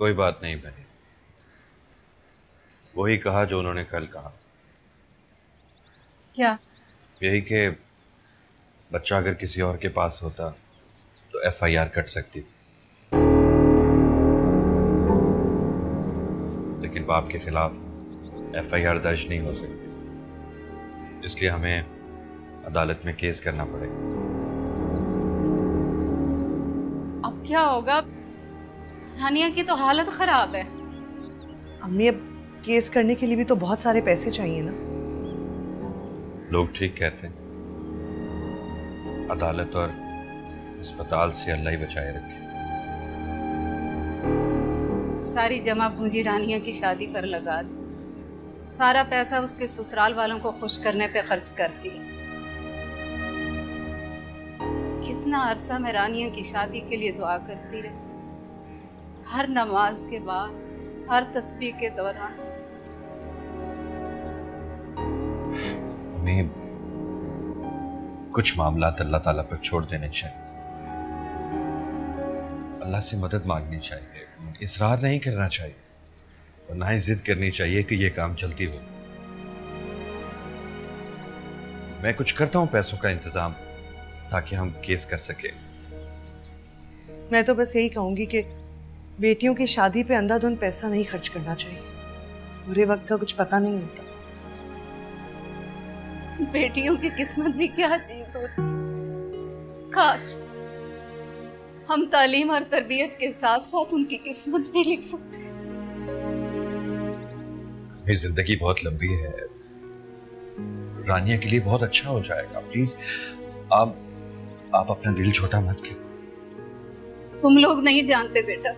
कोई बात नहीं बनी, वही कहा जो उन्होंने कल कहा। क्या? यही कि बच्चा अगर किसी और के पास होता तो FIR कट सकती थी, लेकिन बाप के खिलाफ FIR दर्ज नहीं हो सकती, इसलिए हमें अदालत में केस करना पड़ेगा। अब क्या होगा? रानिया की तो हालत खराब है। अम्मी, अब केस करने के लिए भी तो बहुत सारे पैसे चाहिए ना। लोग ठीक कहते हैं, अदालत और अस्पताल से अल्लाह ही बचाए रखे। सारी जमा पूंजी रानिया की शादी पर लगा दी, सारा पैसा उसके ससुराल वालों को खुश करने पे खर्च कर दिया। कितना अरसा मैं रानिया की शादी के लिए दुआ करती रही, हर नमाज के बाद, हर तस्बीह के दौरान। हमें कुछ मामलात अल्लाह ताला पर छोड़ देने चाहिए, अल्लाह से मदद मांगनी चाहिए, इसरार नहीं करना चाहिए और ना ही जिद करनी चाहिए कि ये काम जल्दी हो। मैं कुछ करता हूँ पैसों का इंतजाम ताकि हम केस कर सके। मैं तो बस यही कहूंगी कि बेटियों की शादी पे अंधाधुंध पैसा नहीं खर्च करना चाहिए, बुरे वक्त का कुछ पता नहीं होता। बेटियों की किस्मत भी क्या चीज होती। काश हम तालीम और तरबियत के साथ साथ उनकी किस्मत भी लिख सकते हैं। मेरी जिंदगी बहुत लंबी है, रानिया के लिए बहुत अच्छा हो जाएगा। प्लीज आप अपना दिल छोटा मत कीजिए। तुम लोग नहीं जानते बेटा,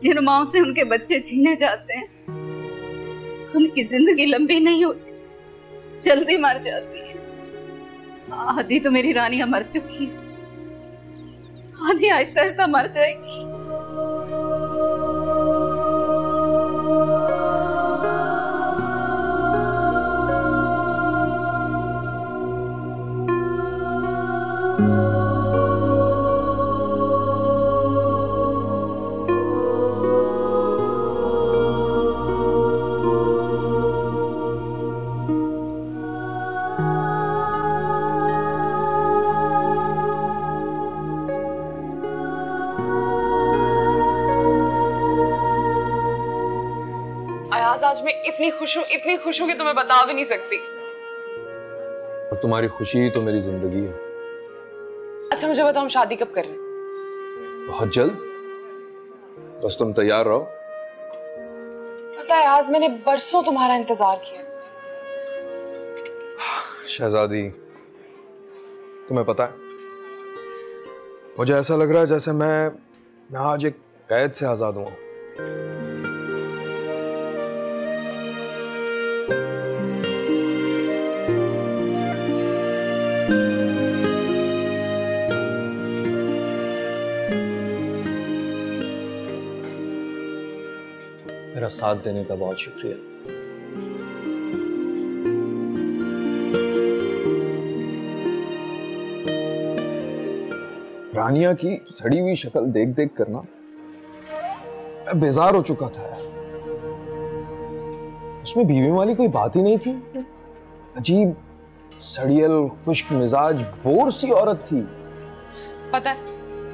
जिन माओं से उनके बच्चे छीने जाते हैं उनकी जिंदगी लंबी नहीं होती, जल्दी मर जाती है। आधी तो मेरी रानियां मर चुकी है, आधी आहिस्ता आहिस्ता मर जाएगी। आज मैं इतनी खुश हूँ कि तुम्हें बता भी नहीं सकती। और तुम्हारी खुशी ही तो मेरी जिंदगी है। अच्छा मुझे बताओ, हम शादी कब कर रहे हैं? बहुत जल्द, बस तुम तैयार रहो। पता है आज मैंने बरसों तुम्हारा इंतजार किया। शहजादी, तुम्हें पता है मुझे ऐसा लग रहा है जैसे मैं आज एक कैद से आजाद हुआ। मेरा साथ देने का बहुत शुक्रिया। रानिया की सड़ी हुई शक्ल देख देख कर ना मैं बेजार हो चुका था। उसमें बीवी वाली कोई बात ही नहीं थी। अजीब सड़ियल खुश्क मिजाज बोर सी औरत थी। पता है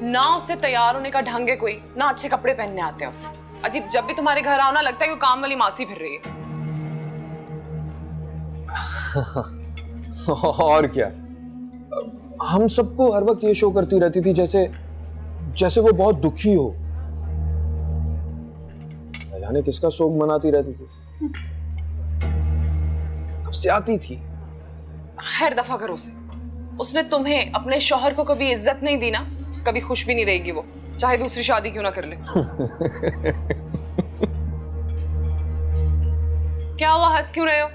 ना, उससे तैयार होने का ढंग है कोई ना, अच्छे कपड़े पहनने आते हैं उसे। अजीब, जब भी तुम्हारे घर आओ ना लगता है कि काम वाली मासी फिर रही है। और क्या, हम सबको हर वक्त ये शो करती रहती थी जैसे वो बहुत दुखी हो। जाने किसका शोक मनाती रहती थी। नफसियाती थी। हर दफा करो उसे। उसने तुम्हें अपने शौहर को कभी इज्जत नहीं दी ना, कभी खुश भी नहीं रहेगी वो, चाहे दूसरी शादी क्यों ना कर ले। क्या हुआ, हंस क्यों रहे हो?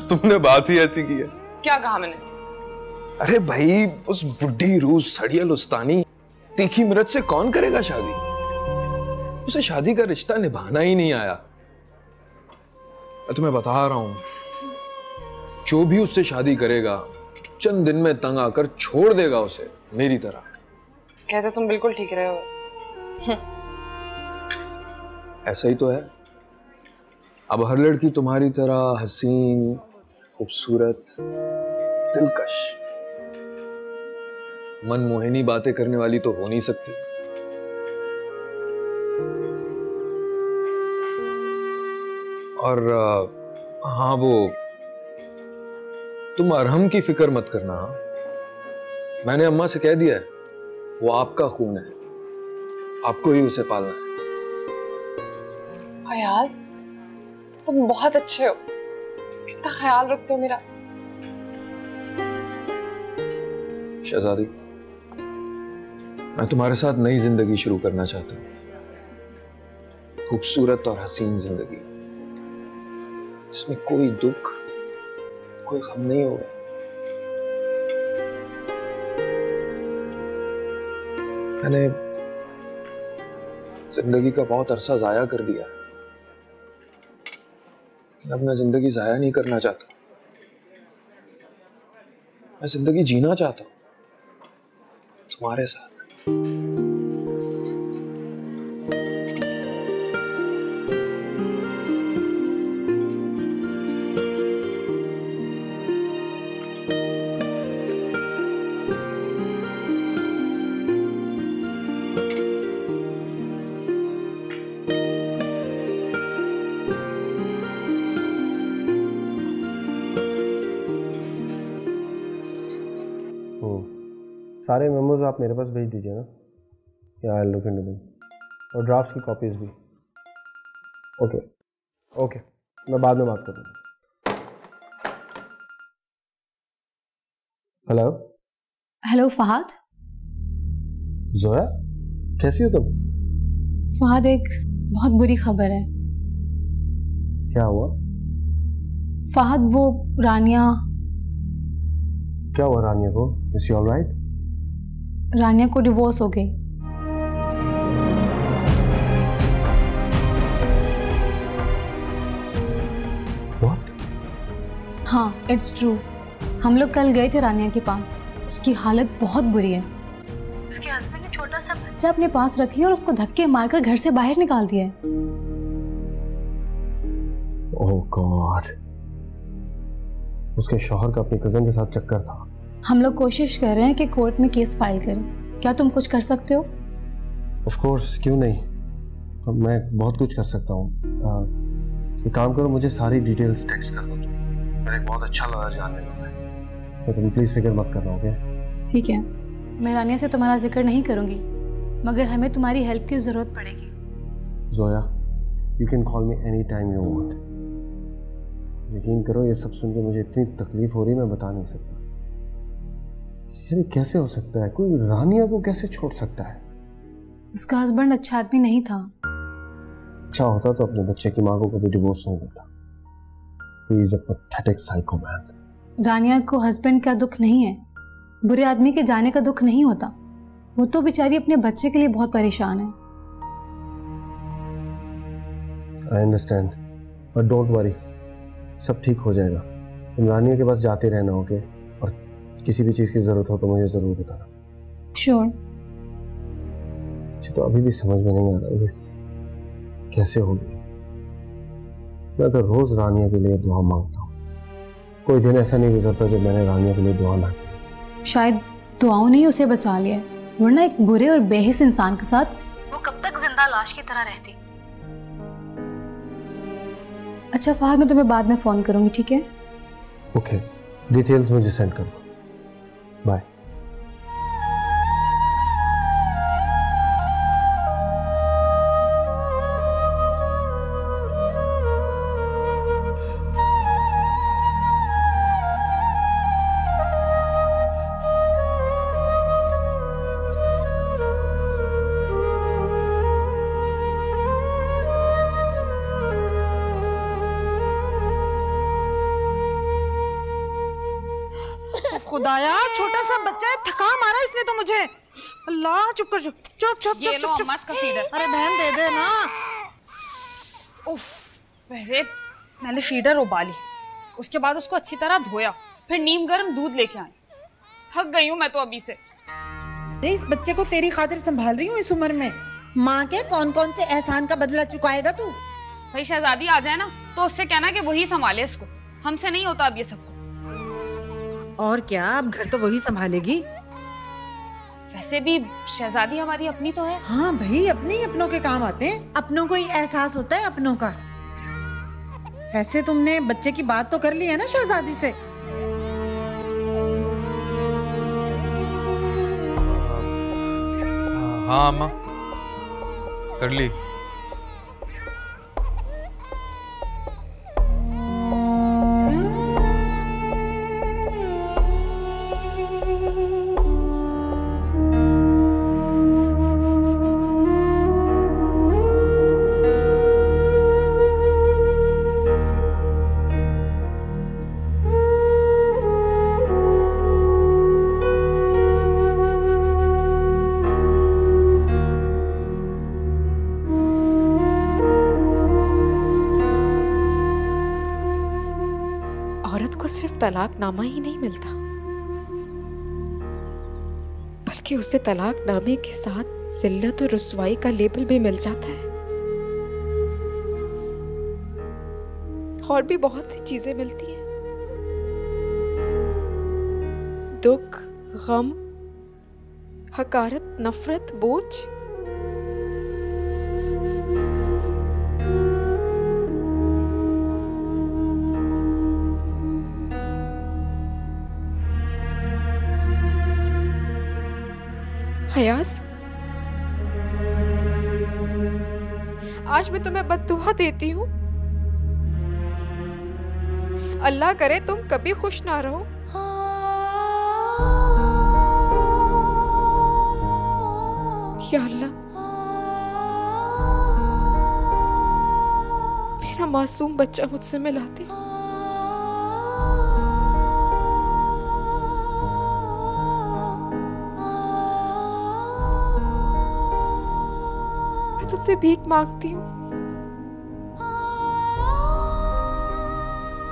तुमने बात ही ऐसी की है। क्या कहा मैंने? अरे भाई, उस बुढ़ी रूस सड़ियल उस्तानी तीखी मिर्च से कौन करेगा शादी? उसे शादी का रिश्ता निभाना ही नहीं आया। मैं तुम्हें बता रहा हूं, जो भी उससे शादी करेगा चंद दिन में तंग आकर छोड़ देगा उसे, मेरी तरह। कहते तुम बिल्कुल ठीक रहे हो। ऐसा ही तो है। अब हर लड़की तुम्हारी तरह हसीन, खूबसूरत, दिलकश, मनमोहिनी बातें करने वाली तो हो नहीं सकती। और हाँ, वो तुम अरहम की फिक्र मत करना। मैंने अम्मा से कह दिया है, वो आपका खून है, आपको ही उसे पालना है। फयाज, तुम बहुत अच्छे हो, कितना ख्याल रखते हो मेरा। शहजादी, मैं तुम्हारे साथ नई जिंदगी शुरू करना चाहता हूँ, खूबसूरत और हसीन जिंदगी, जिसमें कोई दुख, कोई गम नहीं होगा। मैंने जिंदगी का बहुत अरसा जाया कर दिया, लेकिन अब मैं जिंदगी जाया नहीं करना चाहता। मैं जिंदगी जीना चाहता हूं तुम्हारे साथ। सारे मेमोज आप मेरे पास भेज दीजिए ना, या आई लुक इनटू देम, और ड्राफ्ट्स की कॉपीज भी। ओके ओके, मैं बाद में बात करूँगा। Hello hello Fahad. जोया, कैसी हो तुम? फहद, एक बहुत बुरी खबर है। क्या हुआ? फहद, वो रानिया। क्या हुआ रानिया को? Is she alright? रानिया को डिवोर्स हो गई। What? हाँ, इट्स ट्रू। हम लोग कल गए थे रानिया के पास। उसकी हालत बहुत बुरी है। उसके हस्बैंड ने छोटा सा बच्चा अपने पास रख लिया और उसको धक्के मारकर घर से बाहर निकाल दिया है। ओह गॉड, उसके शौहर का अपनी कजन के साथ चक्कर था। हम लोग कोशिश कर रहे हैं कि कोर्ट में केस फाइल करें। क्या तुम कुछ कर सकते हो? ऑफ कोर्स, क्यों नहीं, मैं बहुत कुछ कर सकता हूँ। एक काम करो, मुझे सारी डिटेल्स टेक्स्ट कर दो। मेरा एक बहुत अच्छा लॉयर जानने वाला है, तो तुम प्लीज फिक्र मत करना। ओके ठीक है, मैं रानिया से तुम्हारा जिक्र नहीं करूँगी, मगर हमें तुम्हारी हेल्प की ज़रूरत पड़ेगी। Zoya, you can call me any time you want. यकीन करो, ये सब सुन के मुझे इतनी तकलीफ हो रही है, मैं बता नहीं सकता। यार कैसे हो सकता है? कोई रानिया को कैसे छोड़ सकता है? उसका हस्बैंड अच्छा आदमी नहीं था। अच्छा होता तो अपने बच्चे की माँ को कभी डिवोर्स नहीं देता। He is a pathetic psycho man. रानिया को हस्बैंड का दुख नहीं है, बुरे आदमी के जाने का दुख नहीं होता। वो तो बेचारी अपने बच्चे के लिए बहुत परेशान है। I understand, but don't worry, सब ठीक हो जाएगा। तुम रानिया के पास जाते रहना, ओके? और किसी भी चीज़ की ज़रूरत हो तो मुझे ज़रूर बताना। श्योर। मुझे तो अभी भी समझ में नहीं आ रहा है कैसे होगी। मैं तो रोज़ रानिया के लिए दुआ मांगता हूँ, कोई दिन ऐसा नहीं गुजरता जब मैंने रानिया के लिए दुआ ना की। शायद दुआओं ने ही उसे बचा लिया, वरना एक बुरे और बेहिस इंसान के साथ वो कब तक जिंदा लाश की तरह रहती। अच्छा फहद, मैं तुम्हें बाद में फ़ोन करूँगी, ठीक है? ओके, डिटेल्स मुझे सेंड कर दो। बाय। खुदाया, छोटा सा बच्चा है, थका मारा इसने तो मुझे। अल्लाह, चुप कर, चुप चुप चुप ये लो चुप अम्मा का फीडर। अरे बहन दे दे ना। उफ, पहले मैंने फीडर उबाली, उसके बाद उसको अच्छी तरह धोया, फिर नीम गर्म दूध लेके आई। थक गई हूँ मैं तो अभी से। अरे इस बच्चे को तेरी खातिर संभाल रही हूँ इस उम्र में, माँ के कौन कौन से एहसान का बदला चुकाएगा तू? भाई शहजादी आ जाए ना तो उससे कहना कि वही संभाले इसको, हमसे नहीं होता अब ये सब। और क्या, अब घर तो वही संभालेगी। वैसे भी शहजादी हमारी अपनी तो है। हाँ भाई, अपने ही अपनों के काम आते हैं, अपनों को ही एहसास होता है अपनों का। वैसे तुमने बच्चे की बात तो कर ली है ना शहजादी से? हाँ अम्मा, कर ली। औरत को सिर्फ तलाकनामा ही नहीं मिलता, बल्कि उसे तलाकनामे के साथ जिल्लत और रुसवाई का लेबल भी मिल जाता है। और भी बहुत सी चीजें मिलती हैं, दुख, गम, हकारत, नफरत, बोझ। हयास, आज मैं तुम्हें बद्दुआ देती हूँ। अल्लाह करे तुम कभी खुश ना रहो। या अल्लाह, मेरा मासूम बच्चा मुझसे मिला दे। तुझसे भीख मांगती हूँ।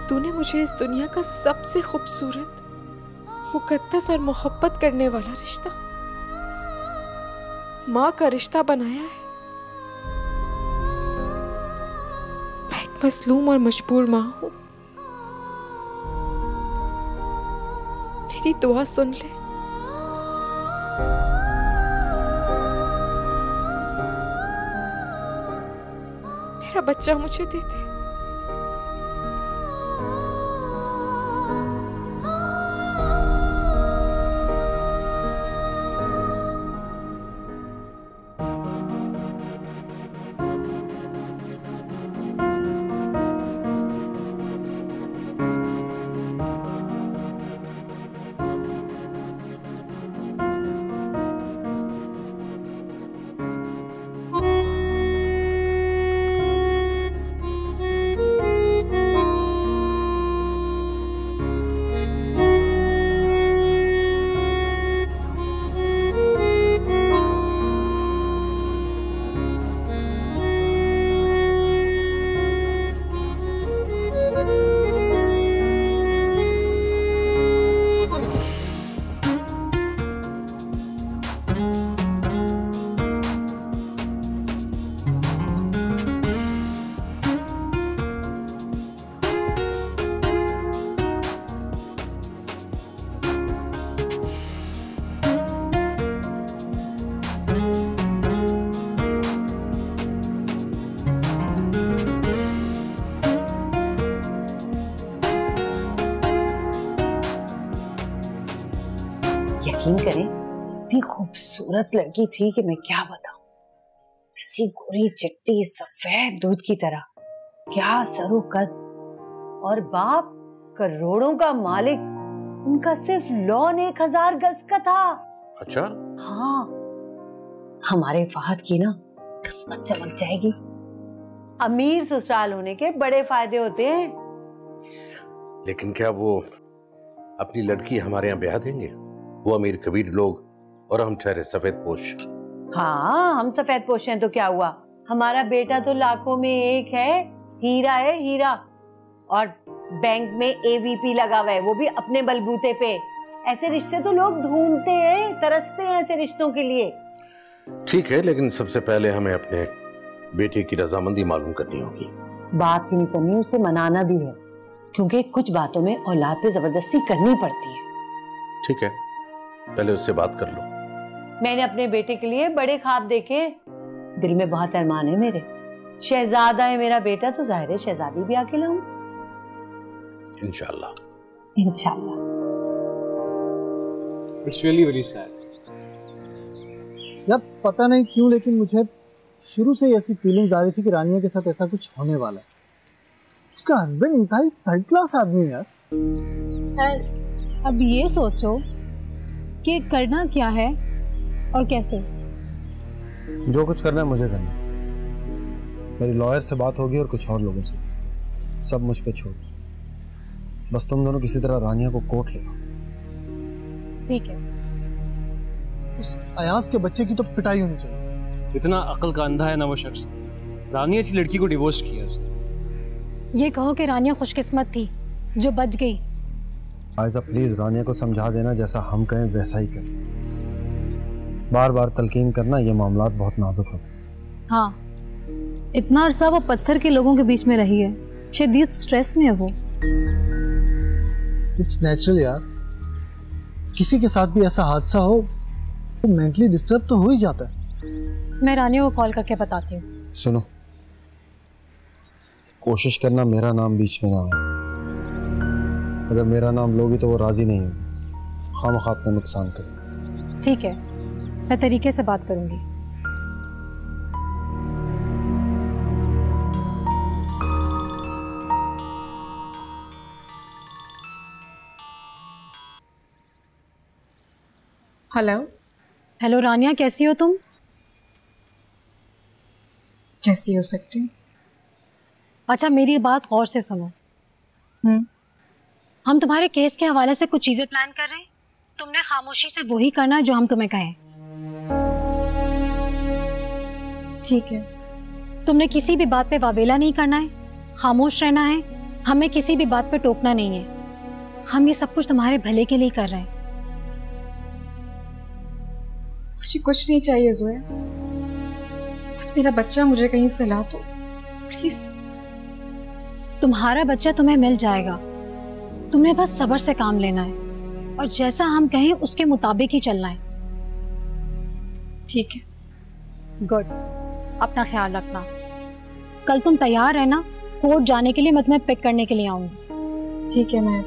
तूने मुझे इस दुनिया का सबसे खूबसूरत, मुकद्दस और मोहब्बत करने वाला रिश्ता, माँ का रिश्ता बनाया है। मैं एक मजलूम और मजबूर माँ हूँ। मेरी दुआ सुन ले। मेरा बच्चा मुझे दे दे। यकीन करें, इतनी खूबसूरत लड़की थी कि मैं क्या बताऊं। ऐसी गोरी चिट्टी सफेद दूध की तरह, क्या सरू कद, और बाप करोड़ों का मालिक। उनका सिर्फ लॉन 1000 गज का था। अच्छा? हाँ, हमारे फहद की ना किस्मत चमक जाएगी। अमीर ससुराल होने के बड़े फायदे होते हैं। लेकिन क्या वो अपनी लड़की हमारे यहाँ ब्याह देंगे? वो अमीर कबीर लोग और हम ठहरे सफेद पोश। हाँ, हम सफेद पोश हैं तो क्या हुआ? हमारा बेटा तो लाखों में एक है, हीरा है हीरा। और बैंक में एवीपी लगा हुआ है, वो भी अपने बलबूते पे। ऐसे रिश्ते तो लोग ढूंढते हैं, तरसते हैं ऐसे रिश्तों के लिए। ठीक है, लेकिन सबसे पहले हमें अपने बेटे की रजामंदी मालूम करनी होगी। बात ही नहीं करनी, उसे मनाना भी है, क्योंकि कुछ बातों में औलाद पे जबरदस्ती करनी पड़ती है। ठीक है, पहले उससे बात कर लो। मैंने अपने बेटे के लिए बड़े ख्वाब देखे, दिल में बहुत अरमान है मेरे। शहजादा है मेरा बेटा, तो जाहिर है शहजादी भी आके लाऊं। इंशाल्लाह। इंशाल्लाह। इट्स रियली वेरी सैड यार, पता नहीं क्यों लेकिन मुझे शुरू से ही ऐसी फीलिंग्स आ रही थी कि रानिया के साथ ऐसा कुछ होने वाला है। उसका हस्बैंड इंतहाई थर्ड क्लास आदमी है यार। अब ये सोचो कि करना क्या है और कैसे। जो कुछ करना है मुझे करना है। मेरी लॉयर से बात होगी और कुछ और लोगों से, सब मुझ पे छोड़। बस तुम दोनों किसी तरह रानिया को कोर्ट ले आओ। ठीक है। उस अयाज के बच्चे की तो पिटाई होनी चाहिए। इतना अकल का अंधा है ना वो शख्स। रानिया इस लड़की को डिवोर्स किया उसने। ये कहो कि रानिया खुशकिस्मत थी जो बच गई। आयजा प्लीज रानिया को समझा देना, जैसा हम कहें वैसा ही कर। बार बार तलकीन करना, ये मामलात बहुत नाजुक होते हैं। हाँ, इतना अरसा वो पत्थर के लोगों के बीच में रही है, शदीद स्ट्रेस में है वो। इट्स नेचुरल यार, किसी के साथ भी ऐसा हादसा हो तो मेंटली डिस्टर्ब तो हो ही जाता है। मैं रानिया को कॉल करके बताती हूँ। सुनो, कोशिश करना मेरा नाम बीच में ना आए। अगर मेरा नाम लोगी तो वो राजी नहीं होगी, खामखा अपना नुकसान करेगी। ठीक है, मैं तरीके से बात करूंगी। हेलो। हेलो रानिया, कैसी हो तुम? कैसी हो सकती हूँ? अच्छा, मेरी बात गौर से सुनो। हम तुम्हारे केस के हवाले से कुछ चीजें प्लान कर रहे हैं। तुमने खामोशी से वही करना है जो हम तुम्हें कहें। ठीक है। तुमने किसी भी बात पे वावेला नहीं करना है, खामोश रहना है। हमें किसी भी बात पे टोकना नहीं है। हम ये सब कुछ तुम्हारे भले के लिए कर रहे हैं। मुझे कुछ नहीं चाहिए जोया, बस मेरा बच्चा मुझे कहीं से ला दो प्लीज। तुम्हारा बच्चा तुम्हें मिल जाएगा, तुमने बस सब्र से काम लेना है और जैसा हम कहें उसके मुताबिक ही चलना है। ठीक है। गुड, अपना ख्याल रखना। कल तुम तैयार रहना, कोर्ट जाने के लिए मैं तुम्हें पिक करने के लिए आऊंगी। ठीक है, मैं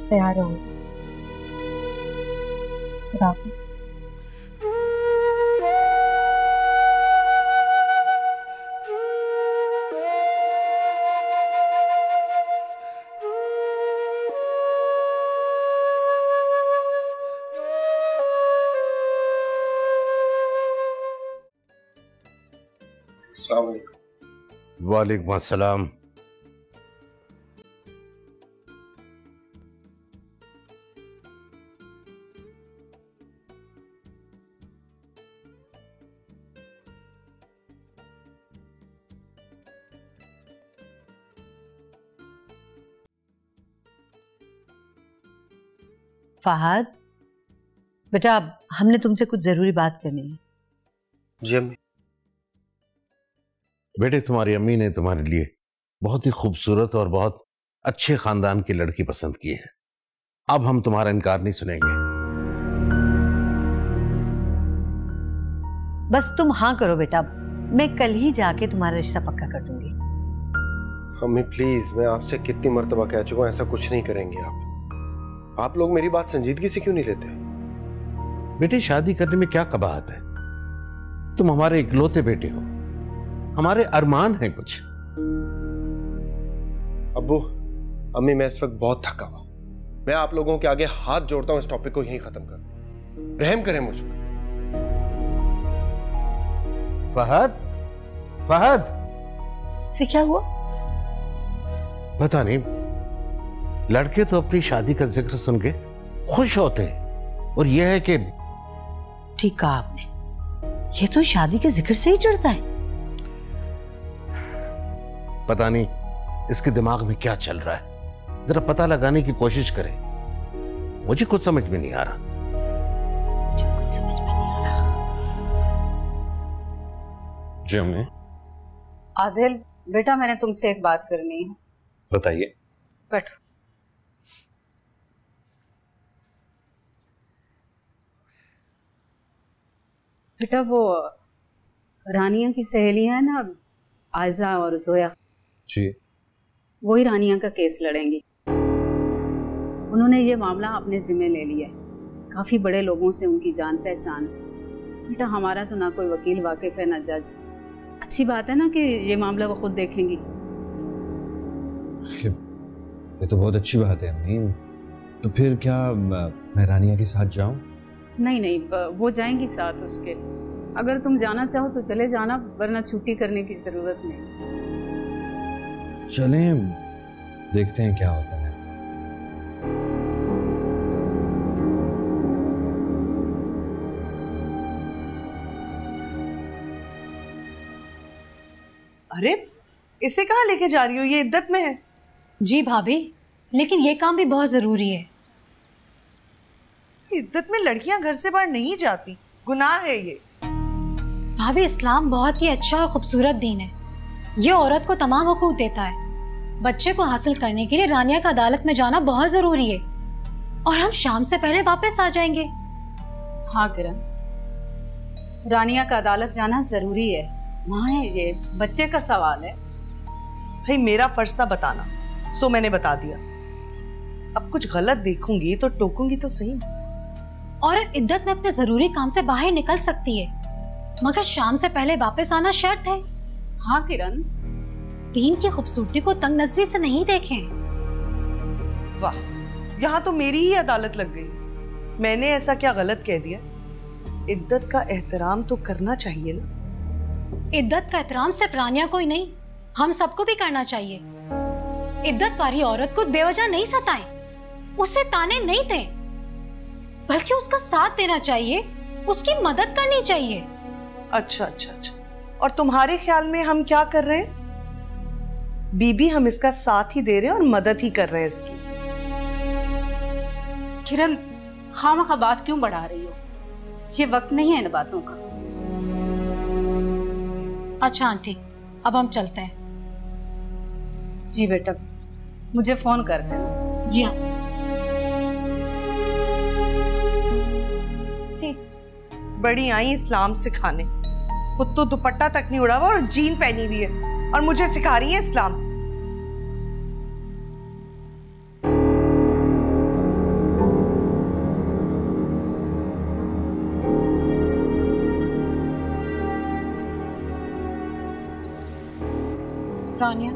तैयार रहूंगी। खुदा हाफिज़। वालेकुम अस्सलाम। फहद बेटा, हमने तुमसे कुछ जरूरी बात करनी है। जी अम्मी। बेटे, तुम्हारी अम्मी ने तुम्हारे लिए बहुत ही खूबसूरत और बहुत अच्छे खानदान की लड़की पसंद की है। अब हम तुम्हारा इनकार नहीं सुनेंगे। बस तुम हाँ करो बेटा, मैं कल ही जाके तुम्हारा रिश्ता पक्का कर दूंगी। अम्मी प्लीज, मैं आपसे कितनी मर्तबा कह चुका हूं, ऐसा कुछ नहीं करेंगे आप लोग मेरी बात संजीदगी से क्यों नहीं लेते? बेटे, शादी करने में क्या कबाहत है? तुम हमारे इकलौते बेटे हो, हमारे अरमान हैं कुछ। अब्बू अम्मी, मैं इस वक्त बहुत थका हुआ। मैं आप लोगों के आगे हाथ जोड़ता हूं, इस टॉपिक को यहीं खत्म कर। रहम करें मुझ पर। फहद, फहद से क्या हुआ? पता नहीं, लड़के तो अपनी शादी का जिक्र सुन के खुश होते हैं, और यह है कि ठीक कहा आपने, ये तो शादी के जिक्र से ही चढ़ता है। पता नहीं इसके दिमाग में क्या चल रहा है, जरा पता लगाने की कोशिश करें। मुझे कुछ समझ में नहीं आ रहा। मुझे कुछ समझ में नहीं आ रहा। जी अम्मी। आदिल बेटा, मैंने तुमसे एक बात करनी है। बताइए। बैठो। बेटा, वो रानिया की सहेलियां हैं ना, आयजा और जोया जी, वही रानिया का केस लड़ेंगी। उन्होंने ये मामला अपने जिम्मे ले लिया है। काफी बड़े लोगों से उनकी जान पहचान। बेटा, हमारा तो ना कोई वकील वाकिफ है ना जज। अच्छी बात है ना कि ये मामला वो खुद देखेंगी। ये तो बहुत अच्छी बात है अम्मी। तो फिर क्या मैं रानिया के साथ जाऊं? नहीं नहीं, वो जाएंगी साथ उसके। अगर तुम जाना चाहो तो चले जाना, वरना छुट्टी करने की जरूरत नहीं। चलें, देखते हैं क्या होता है। अरे इसे कहाँ लेके जा रही हो? ये इद्दत में है। जी भाभी, लेकिन ये काम भी बहुत जरूरी है। इद्दत में लड़कियां घर से बाहर नहीं जाती, गुनाह है ये। भाभी, इस्लाम बहुत ही अच्छा और खूबसूरत दीन है। ये औरत को तमाम हुकूक देता है। बच्चे को हासिल करने के लिए रानिया का अदालत में जाना बहुत जरूरी है, और हम शाम से पहले वापस आ जाएंगे। हाँ किरण, रानिया का अदालत जाना जरूरी है। वहाँ है, ये बच्चे का सवाल है। भाई मेरा फर्ज था बताना, सो मैंने बता दिया। अब कुछ गलत देखूंगी तो टोकूंगी तो सही। औरत इद्दत में अपने जरूरी काम से बाहर निकल सकती है, मगर शाम से पहले वापस आना शर्त है। हाँ किरण, दीन की खूबसूरती को तंग नजरी से नहीं देखें। वाह, यहाँ तो मेरी ही अदालत लग गई। मैंने ऐसा क्या गलत कह दिया? इद्दत का एहतराम तो करना चाहिए ना। इद्दत का एहतराम सिर्फ रानिया को ही नहीं, हम सबको भी करना चाहिए। इद्दत वाली औरत को बेवजह नहीं सताएं, उससे ताने नहीं दें, बल्कि उसका साथ देना चाहिए, उसकी मदद करनी चाहिए। अच्छा अच्छा अच्छा, और तुम्हारे ख्याल में हम क्या कर रहे हैं? बीबी, हम इसका साथ ही दे रहे हैं और मदद ही कर रहे हैं इसकी। किरण, खामखा बात क्यों बढ़ा रही हो? ये वक्त नहीं है इन बातों का। अच्छा आंटी, अब हम चलते हैं। जी बेटा, मुझे फोन कर देना। जी आंटी। बड़ी आई इस्लाम सिखाने, खुद तो दुपट्टा तक नहीं उड़ा हुआ और जीन पहनी हुई है, और मुझे सिखा रही है इस्लाम। रानिया,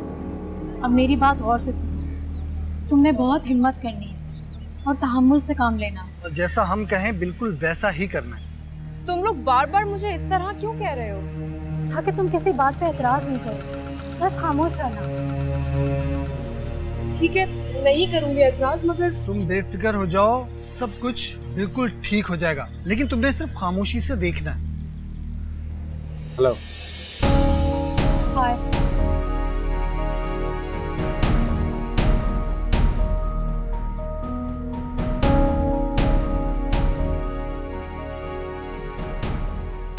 अब मेरी बात और से सुनो। तुमने बहुत हिम्मत करनी है और तहम्मुल से काम लेना है। और जैसा हम कहें बिल्कुल वैसा ही करना है। तुम लोग बार बार मुझे इस तरह क्यों कह रहे हो? ताकि तुम किसी बात पे एतराज नहीं करो, बस खामोश रहना। ठीक है, नहीं करूंगी एतराज, मगर तुम बेफिक्र हो जाओ, सब कुछ बिल्कुल ठीक हो जाएगा। लेकिन तुमने सिर्फ खामोशी से देखना है। हेलो। हाय।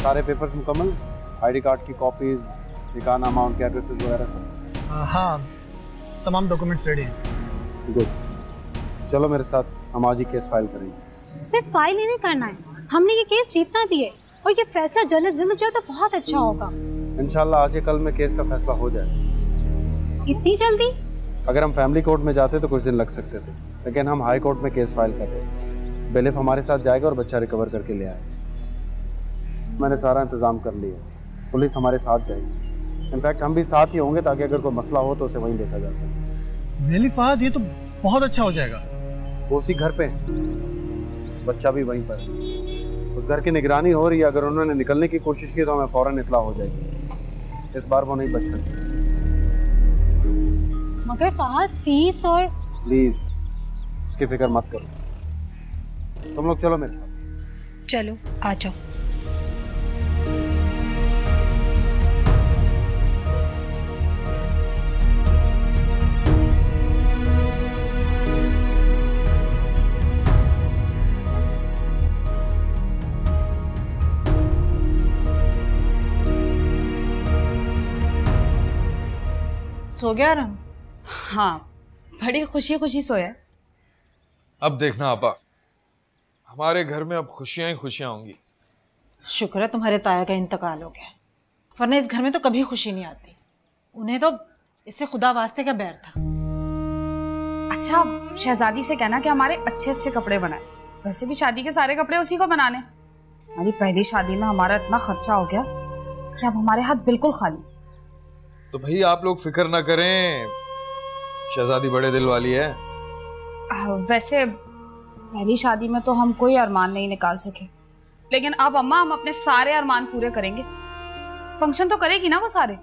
सारे पेपर्स मुकम्मल? आईडी कार्ड की कॉपीज, निकाहनामा, उनके एड्रेसेस वगैरह सब? हाँ, तमाम डॉक्यूमेंट्स रेडी हैं। गुड, चलो मेरे साथ, हम आज ही केस फाइल करेंगे। सिर्फ फाइल ही नहीं करना है, हमने ये केस जीतना भी है, और ये फैसला जल्द से जल्द जाए तो बहुत अच्छा होगा। इंशाल्लाह आज या कल में केस का फैसला हो जाएगा। इतनी जल्दी? अगर हम फैमिली कोर्ट में जाते तो कुछ दिन लग सकते थे, लेकिन हम हाई कोर्ट में केस फाइल कर रहे हैं। बेलिफ हमारे साथ जाएगा और बच्चा रिकवर करके ले आएगा। मैंने सारा इंतजाम कर लिया, पुलिस हमारे साथ जाएगी। इनफैक्ट हम भी साथ ही होंगे, ताकि अगर कोई मसला हो तो उसे वहीं देखा जा सके। रियली फहद, ये तो बहुत अच्छा हो जाएगा। वो उसी घर पे, बच्चा भी वहीं पर, उस घर की निगरानी हो रही है। अगर उन्होंने निकलने की कोशिश की तो हमें फौरन इत्तला हो जाएगी। इस बार वो नहीं बच सकते। मगर फहद, फीस और... प्लीज उसकी फिक्र मत करो, तुम लोग चलो मेरे साथ। चलो आ जाओ। सो गया आराम? हाँ, बड़ी खुशी खुशी सोया। अब देखना आपा, हमारे घर में अब खुशियां ही खुशियां होंगी। शुक्र है तुम्हारे ताया का इंतकाल हो गया, वरना इस घर में तो कभी खुशी नहीं आती। उन्हें तो इससे खुदा वास्ते का बैर था। अच्छा, शहजादी से कहना कि हमारे अच्छे अच्छे कपड़े बनाए। वैसे भी शादी के सारे कपड़े उसी को बनाने। हमारी पहली शादी में हमारा इतना खर्चा हो गया कि अब हमारे हाथ बिल्कुल खाली। तो भाई आप लोग फिक्र ना करें, शहजादी बड़े दिल वाली है। वैसे पहली शादी में तो हम कोई अरमान नहीं निकाल सके, लेकिन अब अम्मा हम अपने सारे अरमान पूरे करेंगे। फंक्शन तो करेगी ना वो सारे।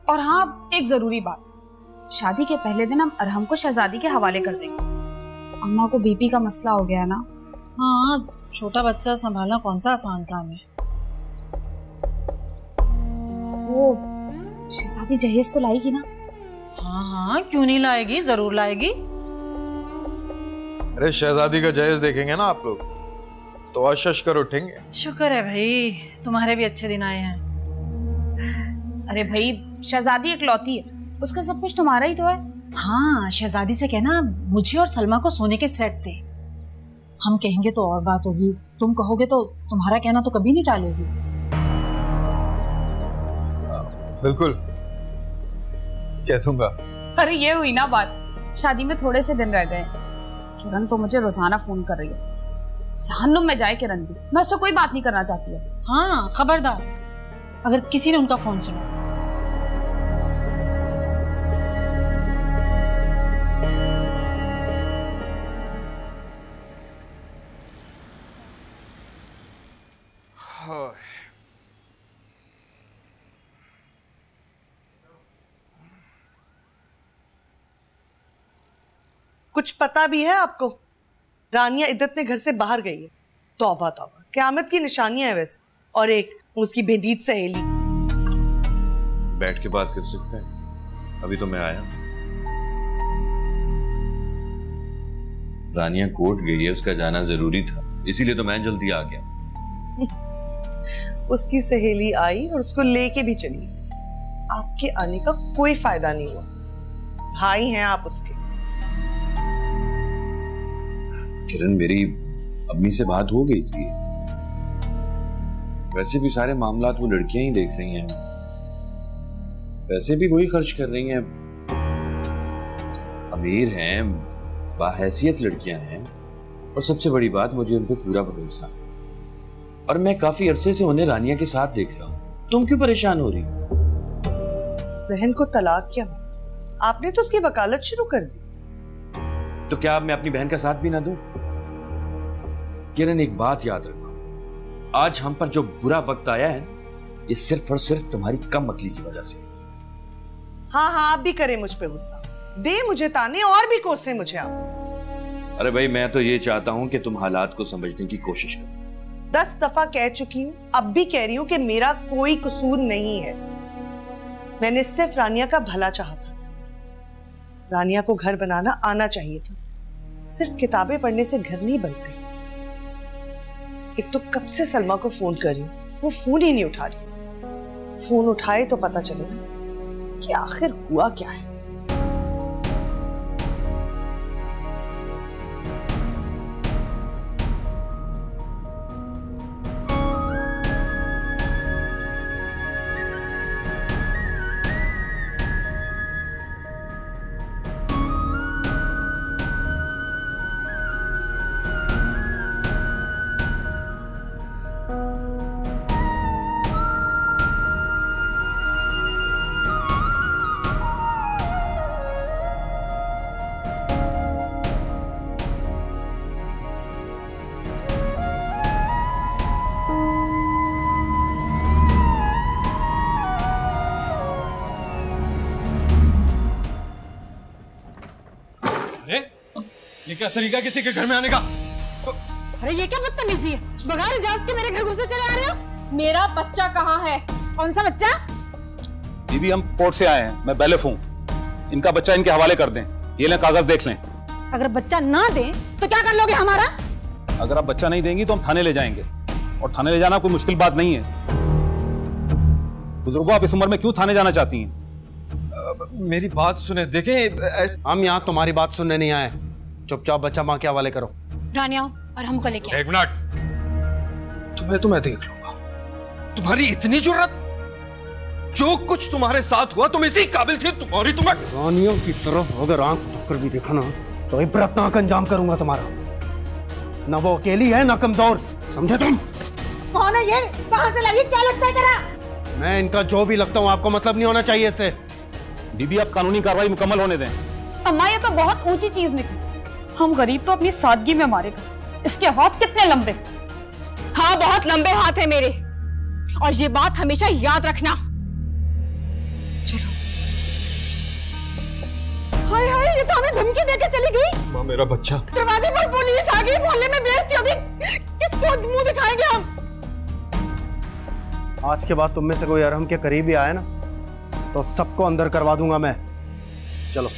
और हाँ, एक जरूरी बात, शादी के पहले दिन हम अरहम को शहजादी के हवाले कर देंगे। अम्मा को बीपी का मसला हो गया ना। हाँ, छोटा बच्चा संभालना कौन सा आसान काम है। वो शहजादी जहेज तो लाएगी ना? हाँ हाँ, क्यों नहीं लाएगी, जरूर लाएगी। अरे शहजादी का जहेज देखेंगे ना आप लोग तो अशश कर उठेंगे। शुक्र है भाई, तुम्हारे भी अच्छे दिन आए हैं। अरे भाई, शहजादी इकलौती है, उसका सब कुछ तुम्हारा ही तो है। हाँ, शहजादी से कहना मुझे और सलमा को सोने के सेट दे। हम कहेंगे तो और बात होगी, तुम कहोगे तो तुम्हारा कहना तो कभी नहीं टालेगी। बिल्कुल कह दूंगा। अरे ये हुई ना बात, शादी में थोड़े से दिन रह गए। किरण तो मुझे रोजाना फोन कर रही है। जहन्नुम में जाए किरण भी, मैं उससे कोई बात नहीं करना चाहती है। हाँ, खबरदार अगर किसी ने उनका फोन सुना। कुछ पता भी है आपको? रानिया इद्दत में घर से बाहर गई है। तौबा तौबा, क़यामत की निशानियां है वैसे। और एक उसकी बेदीद सहेली। बैठ के बात कर सकते हैं, अभी तो मैं आया। रानिया कोर्ट गई है, उसका जाना जरूरी था, इसीलिए तो मैं जल्दी आ गया। उसकी सहेली आई और उसको लेके भी चली। आपके आने का कोई फायदा नहीं हुआ। भाई हैं आप उसके। किरण, मेरी अम्मी से बात हो गई थी। वैसे भी सारे मामलात वो लड़कियां ही देख रही हैं, पैसे भी वही खर्च कर रही हैं। अमीर हैं, बाहैसियत लड़कियां हैं, और सबसे बड़ी बात, मुझे उन पर पूरा भरोसा है। और मैं काफी अरसे से उन्हें रानिया के साथ देख रहा हूं। तुम क्यों परेशान हो रही? बहन को तलाक क्या? आपने तो उसकी वकालत शुरू कर दी। तो क्या अब मैं अपनी बहन का साथ भी ना दूं? किरण, एक बात याद रखो, आज हम पर जो बुरा वक्त आया है, ये सिर्फ और सिर्फ तुम्हारी कम अक्ली की वजह से। हाँ हाँ, आप भी करें मुझ पे गुस्सा, दे मुझे ताने और भी कोसे मुझे आप। अरे भाई, मैं तो ये चाहता हूं कि तुम हालात को समझने की कोशिश करो। 10 दफा कह चुकी हूं, अब भी कह रही हूं कि मेरा कोई कसूर नहीं है। मैंने सिर्फ रानिया का भला चाहा था। रानिया को घर बनाना आना चाहिए था। सिर्फ किताबें पढ़ने से घर नहीं बनते। एक तो कब से सलमा को फोन कर रही हूं, वो फोन ही नहीं उठा रही। फोन उठाए तो पता चलेगा कि आखिर हुआ क्या है। ये क्या तरीका किसी के घर में आने का? अरे ये क्या बदतमीजी है? बगैर इजाजत के मेरे घर घुसने चले आ रहे हो? मेरा बच्चा कहाँ है? कौन सा बच्चा? बीबी, हम कोर्ट से आए हैं, मैं बैलेफ हूँ। इनका बच्चा इनके हवाले कर दें। ये लें कागज, देख लें। अगर बच्चा ना दे तो क्या कर लोगे हमारा? अगर आप बच्चा नहीं देंगी तो हम थाने ले जाएंगे, और थाने ले जाना कोई मुश्किल बात नहीं है। बुजुर्गों, आप इस उम्र में क्यों थाने जाना चाहती हैं? मेरी बात सुने, देखें हम यहाँ तुम्हारी बात सुनने नहीं आए। चुपचाप बच्चा माँ के हवाले करो। रानिया और हमको लेके एक मिनट, तुम्हें तो मैं देख लूंगा। तुम्हारी इतनी जुर्रत, जो कुछ तुम्हारे साथ हुआ तुम इसी काबिल थे। तुम्हारी तुम्हें रानियों की तरफ अगर आंख उठाकर भी देखा ना तो इबरतनाक अंजाम करूंगा तुम्हारा। ना वो अकेली है ना कमजोर, समझे तुम? कौन है ये? कहां से लाई? क्या लगता है तेरा? मैं इनका जो भी लगता हूँ, आपको मतलब नहीं होना चाहिए इससे। बीबी आप कानूनी कार्रवाई मुकम्मल होने दें। अम्मा ये तो बहुत ऊंची चीज निकली। हम गरीब तो अपनी सादगी में मारे गए। इसके हाथ कितने लंबे। हाँ बहुत लंबे हाथ है मेरे, और ये बात हमेशा याद रखना। चलो। हाय हाय, ये तो हमें धमकी देके चली गई। माँ मेरा बच्चा। दरवाजे पर पुलिस आ गई, मोहल्ले में बेइज्जती होगी। किसको मुंह दिखाएंगे हम? आज के बाद तुम में से कोई अरहम के करीब ही आया ना तो सबको अंदर करवा दूंगा मैं। चलो।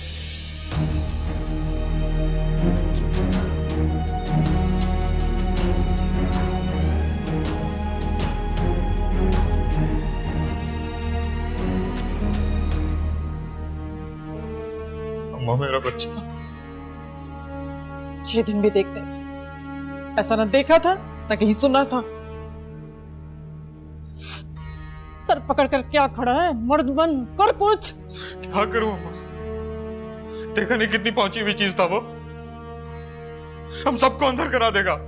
अम्मा मेरा बच्चा। 6 दिन भी देखने थे, ऐसा न देखा था न कहीं सुना था। सर पकड़ कर क्या खड़ा है? मर्द बन कर कुछ। क्या करूं अम्मा? देखा नहीं कितनी पहुंची हुई चीज था वो। हम सबको अंदर करा देगा।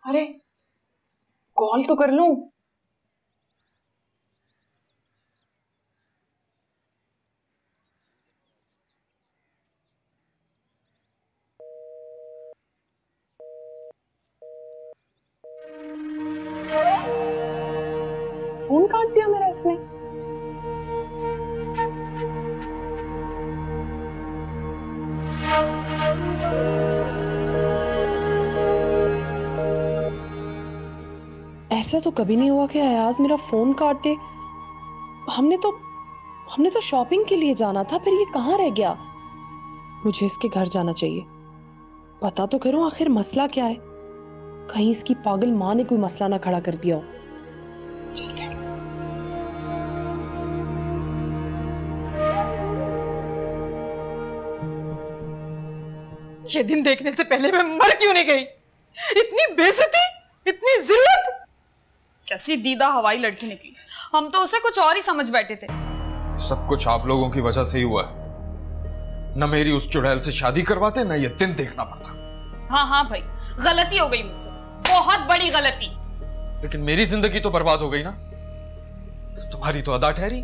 अरे कॉल तो कर लूं। फोन काट दिया मेरा इसने। ऐसा तो कभी नहीं हुआ कि अयाज मेरा फोन काट दे। हमने तो शॉपिंग के लिए जाना था, फिर ये कहाँ रह गया? मुझे इसके घर जाना चाहिए, पता तो करूं आखिर मसला क्या है। कहीं इसकी पागल माँ ने कोई मसला ना खड़ा कर दिया हो। ये दिन देखने से पहले मैं मर क्यों नहीं गई? इतनी बेइज्जती, इतनी जिल्लत। कैसी दीदा हवाई लड़की निकली। हम तो उसे कुछ और ही समझ बैठे थे। सब कुछ आप लोगों की वजह से ही हुआ है। न मेरी उस चुड़ैल से शादी करवाते, न ये दिन देखना पड़ता। हाँ हाँ भाई, गलती हो गई मुझसे, बहुत बड़ी गलती। लेकिन मेरी जिंदगी तो बर्बाद हो गई ना। तुम्हारी तो अदा ठहरी,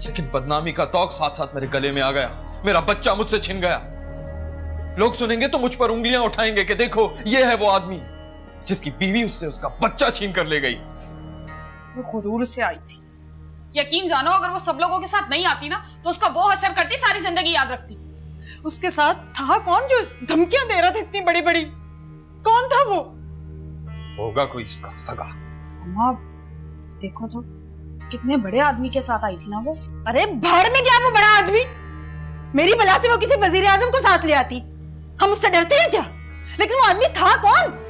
लेकिन बदनामी का तौक साथ साथ मेरे गले में आ गया। मेरा बच्चा मुझसे छिन गया। लोग सुनेंगे तो मुझ पर उंगलियां उठाएंगे कि देखो ये है वो आदमी जिसकी बीवी उससे उसका बच्चा छीन कर ले गई। वो गुरूर से आई थी। यकीन जानो अगर वो सब लोगों के साथ नहीं आती ना तो उसका वो हशर करती, सारी जिंदगी याद रखती। उसके साथ था कौन जो धमकियां दे रहा था इतनी बड़ी बड़ी? कौन था वो? होगा कोई उसका सगा। अम्मा देखो तो कितने बड़े आदमी के साथ आई थी ना वो। अरे भाड़ में गया वो बड़ा आदमी। मेरी बला से वो किसी वजीर आजम को साथ ले आती। हम उससे डरते हैं क्या? लेकिन वो आदमी था कौन?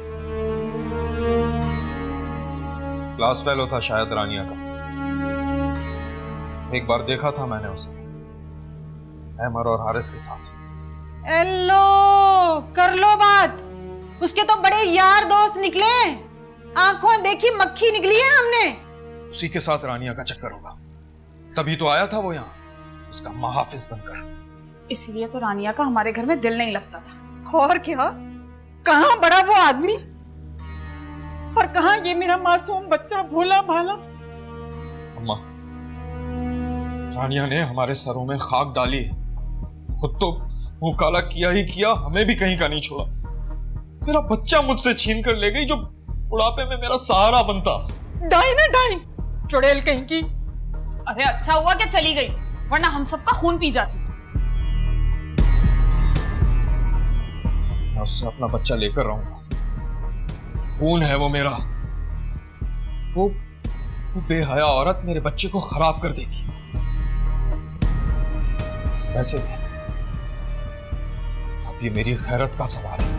क्लास फेलो था शायद रानिया का। एक बार देखा था मैंने उसे अहमर और हारिस के साथ। एलो कर लो बात। उसके तो बड़े यार दोस्त निकले। आंखों देखी मक्खी निकली है हमने। उसी के साथ रानिया का चक्कर होगा, तभी तो आया था वो यहाँ उसका महाफिज बनकर। इसीलिए तो रानिया का हमारे घर में दिल नहीं लगता था। और क्या, कहां बड़ा वो आदमी? और कहाँ ये मेरा मासूम बच्चा भोला भाला। अम्मा, रानिया ने हमारे सरों में खाक डाली है, खुद तो मुंह काला किया ही किया, हमें भी कहीं का नहीं छोड़ा। मेरा बच्चा मुझसे छीन कर ले गई जो बुढ़ापे में मेरा सहारा बनता। डाइन है डाइन, चुड़ैल कहीं की। अरे अच्छा हुआ कि चली गई, वरना हम सबका खून पी जाती। मैं उससे अपना बच्चा लेकर रहूंगा, खून है वो मेरा। वो बेहया औरत मेरे बच्चे को खराब कर देगी। वैसे भी अब ये मेरी खैरत का सवाल है।